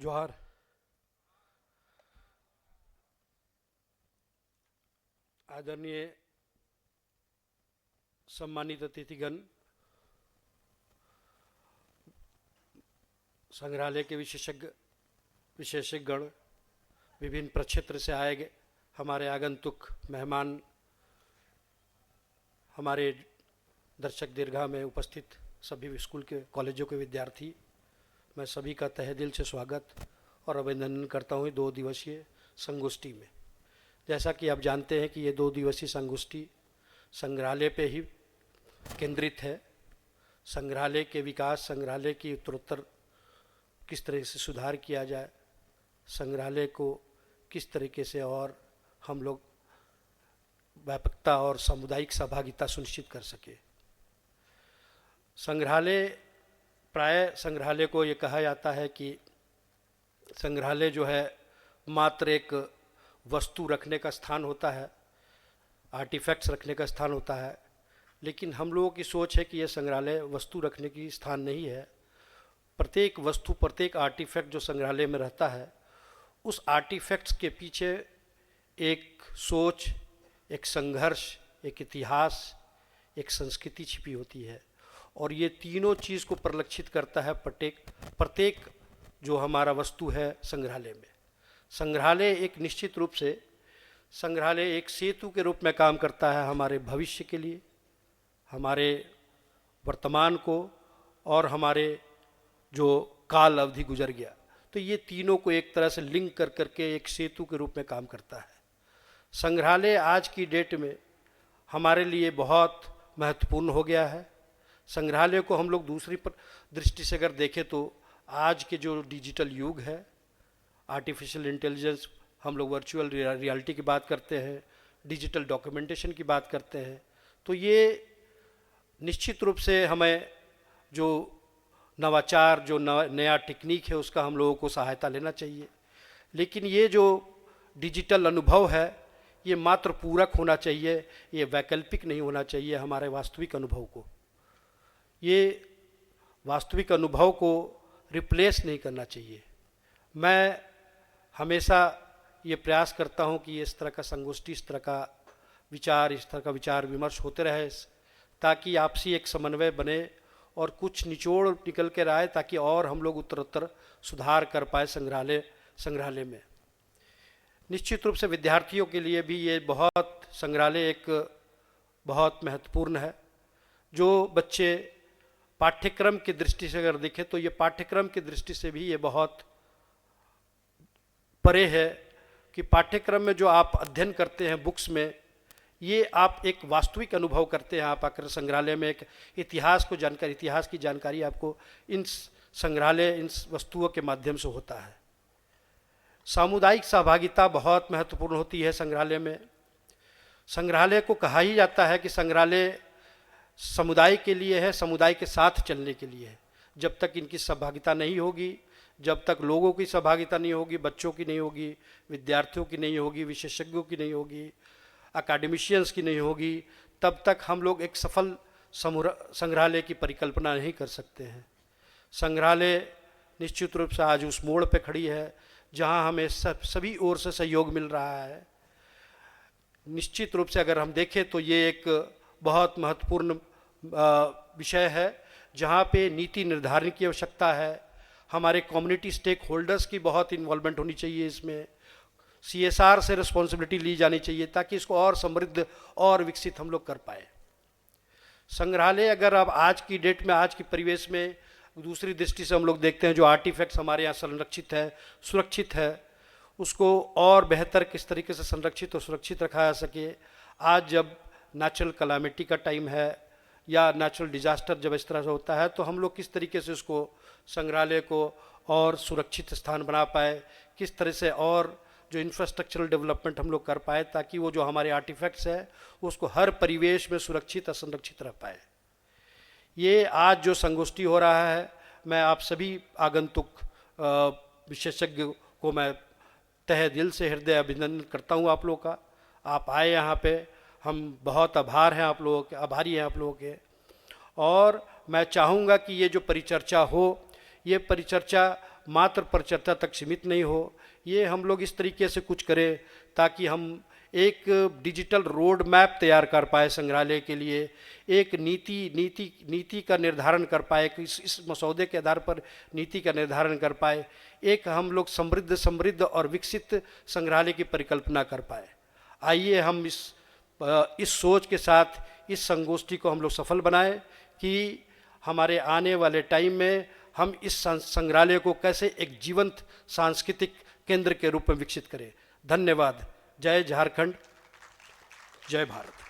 जोहार। आदरणीय सम्मानित अतिथिगण, संग्रहालय के विशेषज्ञगण, विभिन्न प्रक्षेत्र से आए गए हमारे आगंतुक मेहमान, हमारे दर्शक दीर्घा में उपस्थित सभी स्कूल के कॉलेजों के विद्यार्थी, मैं सभी का तहे दिल से स्वागत और अभिनंदन करता हूँ 2 दिवसीय संगोष्ठी में। जैसा कि आप जानते हैं कि ये 2 दिवसीय संगोष्ठी संग्रहालय पे ही केंद्रित है। संग्रहालय के विकास, संग्रहालय की उत्तरोत्तर किस तरह से सुधार किया जाए, संग्रहालय को किस तरीके से और हम लोग व्यापकता और सामुदायिक सहभागिता सुनिश्चित कर सके। संग्रहालय को ये कहा जाता है कि संग्रहालय जो है मात्र एक वस्तु रखने का स्थान होता है, आर्टिफैक्ट्स रखने का स्थान होता है, लेकिन हम लोगों की सोच है कि यह संग्रहालय वस्तु रखने की स्थान नहीं है। प्रत्येक वस्तु, प्रत्येक आर्टिफैक्ट जो संग्रहालय में रहता है, उस आर्टिफैक्ट्स के पीछे एक सोच, एक संघर्ष, एक इतिहास, एक संस्कृति छिपी होती है और ये तीनों चीज़ को परिलक्षित करता है प्रत्येक जो हमारा वस्तु है संग्रहालय में। संग्रहालय एक निश्चित रूप से संग्रहालय एक सेतु के रूप में काम करता है हमारे भविष्य के लिए, हमारे वर्तमान को और हमारे जो काल अवधि गुजर गया, तो ये तीनों को एक तरह से लिंक कर करके एक सेतु के रूप में काम करता है। संग्रहालय आज की डेट में हमारे लिए बहुत महत्वपूर्ण हो गया है। संग्रहालय को हम लोग दूसरी दृष्टि से अगर देखें तो आज के जो डिजिटल युग है, आर्टिफिशियल इंटेलिजेंस, हम लोग वर्चुअल रियलिटी की बात करते हैं, डिजिटल डॉक्यूमेंटेशन की बात करते हैं, तो ये निश्चित रूप से हमें जो नवाचार, जो नया टेक्निक है, उसका हम लोगों को सहायता लेना चाहिए। लेकिन ये जो डिजिटल अनुभव है, ये मात्र पूरक होना चाहिए, ये वैकल्पिक नहीं होना चाहिए हमारे वास्तविक अनुभव को। ये वास्तविक अनुभव को रिप्लेस नहीं करना चाहिए। मैं हमेशा ये प्रयास करता हूँ कि इस तरह का संगोष्ठी, इस तरह का विचार विमर्श होते रहे, ताकि आपसी एक समन्वय बने और कुछ निचोड़ निकल कर आए, ताकि और हम लोग उत्तरोत्तर सुधार कर पाए संग्रहालय में। निश्चित रूप से विद्यार्थियों के लिए भी ये संग्रहालय एक बहुत महत्वपूर्ण है। जो बच्चे पाठ्यक्रम की दृष्टि से अगर देखें तो ये पाठ्यक्रम की दृष्टि से भी ये बहुत परे है कि पाठ्यक्रम में जो आप अध्ययन करते हैं बुक्स में, ये आप एक वास्तविक अनुभव करते हैं। आप आकर संग्रहालय में एक इतिहास की जानकारी आपको इन वस्तुओं के माध्यम से होता है। सामुदायिक सहभागिता बहुत महत्वपूर्ण होती है संग्रहालय में। संग्रहालय को कहा ही जाता है कि संग्रहालय समुदाय के लिए है, समुदाय के साथ चलने के लिए है। जब तक इनकी सहभागिता नहीं होगी, जब तक लोगों की सहभागिता नहीं होगी, बच्चों की नहीं होगी, विद्यार्थियों की नहीं होगी, विशेषज्ञों की नहीं होगी, अकाडेमिशियंस की नहीं होगी, तब तक हम लोग एक सफल संग्रहालय की परिकल्पना नहीं कर सकते हैं। संग्रहालय निश्चित रूप से आज उस मोड़ पे खड़ी है जहां हमें सभी ओर से सहयोग मिल रहा है। निश्चित रूप से अगर हम देखें तो ये एक बहुत महत्वपूर्ण विषय है जहाँ पे नीति निर्धारण की आवश्यकता है। हमारे कम्युनिटी स्टेक होल्डर्स की बहुत इन्वॉल्वमेंट होनी चाहिए इसमें। CSR से रिस्पॉन्सिबिलिटी ली जानी चाहिए ताकि इसको और समृद्ध और विकसित हम लोग कर पाए। संग्रहालय अगर अब आज की डेट में, आज की परिवेश में दूसरी दृष्टि से हम लोग देखते हैं, जो आर्टिफैक्ट्स हमारे यहाँ संरक्षित है, सुरक्षित है, उसको और बेहतर किस तरीके से संरक्षित और सुरक्षित रखा जा सके। आज जब नेचुरल कलामिटी का टाइम है या नेचुरल डिजास्टर जब इस तरह से होता है, तो हम लोग किस तरीके से उसको, संग्रहालय को और सुरक्षित स्थान बना पाए, किस तरह से और जो इंफ्रास्ट्रक्चरल डेवलपमेंट हम लोग कर पाए, ताकि वो जो हमारे आर्टिफैक्ट्स है उसको हर परिवेश में सुरक्षित और संरक्षित रह पाए। ये आज जो संगोष्ठी हो रहा है, मैं आप सभी आगंतुक विशेषज्ञ को मैं तहे दिल से हृदय अभिनंदन करता हूँ आप लोगों का। आप आए यहाँ पे, हम बहुत आभारी हैं आप लोगों के। और मैं चाहूँगा कि ये जो परिचर्चा हो, ये परिचर्चा मात्र पर चर्चा तक सीमित नहीं हो। ये हम लोग इस तरीके से कुछ करें ताकि हम एक डिजिटल रोड मैप तैयार कर पाए संग्रहालय के लिए, एक नीति का निर्धारण कर पाए कि इस मसौदे के आधार पर नीति का निर्धारण कर पाए, एक हम लोग समृद्ध और विकसित संग्रहालय की परिकल्पना कर पाए। आइए हम इस सोच के साथ इस संगोष्ठी को हम लोग सफल बनाएं कि हमारे आने वाले टाइम में हम इस संग्रहालय को कैसे एक जीवंत सांस्कृतिक केंद्र के रूप में विकसित करें। धन्यवाद। जय झारखंड, जय भारत।